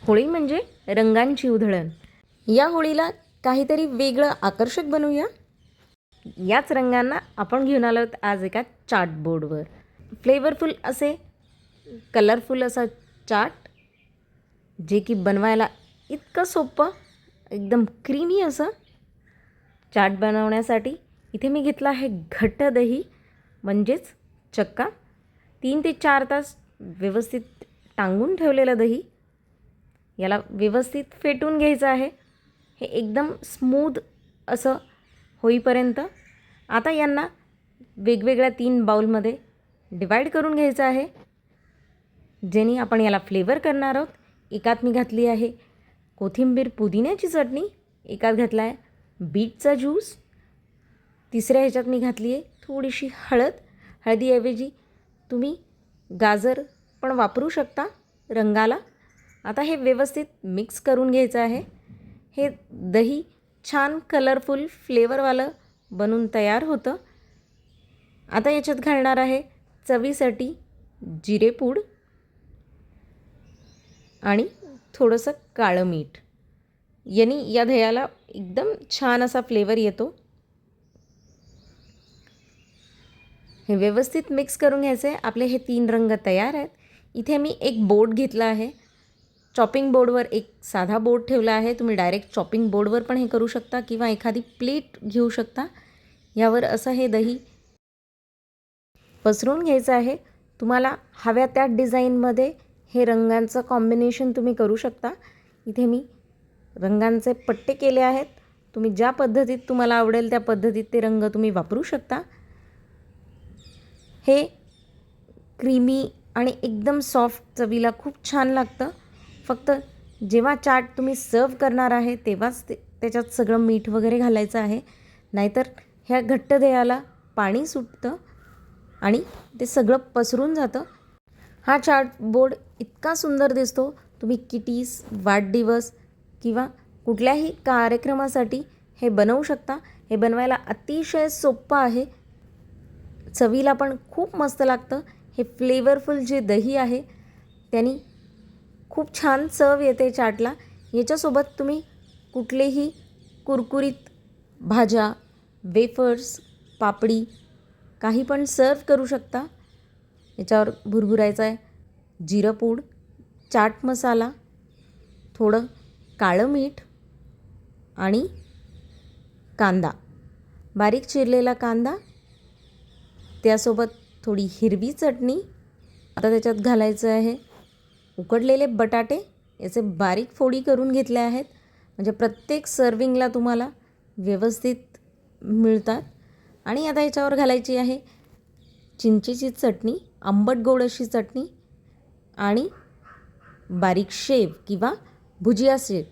होळी म्हणजे रंगांची उधळण. या होळीला काहीतरी वेगळं आकर्षक बनवूया. याच रंगांना आपण घेऊन आलो आहोत आज एका चार्टबोर्डवर. फ्लेवरफुल असे कलरफुल असा चार्ट, जे की बनवायला इतकं सोपं, एकदम क्रीमी असं चार्ट बनवण्यासाठी इथे मी घेतला आहे घट्ट दही, म्हणजेच चक्का. 3 ते 4 तास व्यवस्थित टांगून ठेवलेलं दही, याला व्यवस्थित फेटून घ्यायचं आहे. हे एकदम स्मूथ असं होईपर्यंत. आता यांना वेगवेगळ्या 3 बाउलमध्ये डिवाईड करून घ्यायचं आहे, ज्याने आपण याला फ्लेवर करणार आहोत. एकात मी घातली आहे कोथिंबीर पुदिन्याची चटणी, एकात घातला आहे बीटचा ज्यूस, तिसऱ्या ह्याच्यात मी घातली आहे थोडीशी हळद. हळदीऐवजी तुम्ही गाजर पण वापरू शकता रंगाला. आता हे व्यवस्थित मिक्स करून घ्यायचं आहे. हे दही छान कलरफुल फ्लेवरवालं बनून तयार होतं. आता याच्यात घालणार आहे चवीसाठी जिरेपूड आणि थोडंसं काळं मीठ. याने या दह्याला एकदम छान असा फ्लेवर येतो. हे व्यवस्थित मिक्स करून घ्यायचं आहे. आपले हे 3 रंग तयार आहेत. इथे मी एक बोर्ड घेतला आहे. चॉपिंग बोर्डवर एक साधा बोर्ड ठेवला आहे. तुम्ही डायरेक्ट चॉपिंग बोर्डवर पण हे करू शकता किंवा एखादी प्लेट घेऊ शकता. यावर असं हे दही पसरून घ्यायचं आहे. तुम्हाला हव्या त्या डिझाईनमध्ये हे रंगांचं कॉम्बिनेशन तुम्ही करू शकता. इथे मी रंगांचे पट्टे केले आहेत. तुम्ही ज्या पद्धतीत तुम्हाला आवडेल त्या पद्धतीत ते रंग तुम्ही वापरू शकता. हे क्रीमी आणि एकदम सॉफ्ट चवीला खूप छान लागतं. फक्त जेव्हा चाट तुम्ही सर्व करणार आहे तेव्हाच त्याच्यात सगळं मीठ वगैरे घालायचं आहे, नाहीतर ह्या घट्ट दह्याला पाणी सुटतं आणि ते सगळं पसरून जातं. हा चार्ट बोर्ड इतका सुंदर दिसतो. तुम्ही किटीज, वाढदिवस किंवा कुठल्याही कार्यक्रमासाठी हे बनवू शकता. हे बनवायला अतिशय सोपं आहे. चवीला पण खूप मस्त लागतं. हे फ्लेवरफुल जे दही आहे त्यांनी खूप छान चव येते चाटला. याच्यासोबत तुम्ही कुठलेही कुरकुरीत भाज्या, वेफर्स, पापडी काही पण सर्व करू शकता. याच्यावर भुरभुरायचा आहे जिरपूड, चाट मसाला, थोडं काळं मीठ आणि कांदा, बारीक चिरलेला कांदा, त्यासोबत थोडी हिरवी चटणी. आता त्याच्यात घालायचं आहे उकडलेले बटाटे. याचे बारीक फोडी करून घेतले आहेत, म्हणजे प्रत्येक सर्विंगला तुम्हाला व्यवस्थित मिळतात. आणि आता याच्यावर घालायची आहे चिंचेची चटणी, आंबट गोड अशी चटणी आणि बारीक शेव किंवा भुजिया शेव.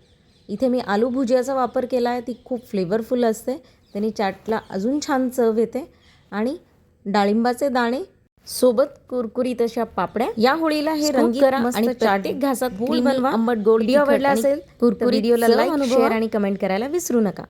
इथे मी आलू भुजियाचा वापर केला आहे. ती खूप फ्लेवरफुल असते, त्याने चाटला अजून छान चव येते. आणि डाळिंबाचे दाणे सोबत कुरकुरीत अशा पापड्या. या होळीला हे रंगीत करा आणि प्रत्येक घासात फूल बनवा. आंबट गोड. व्हिडिओ आवडला असेल तर व्हिडिओला लाईक, शेअर आणि कमेंट करायला विसरू नका.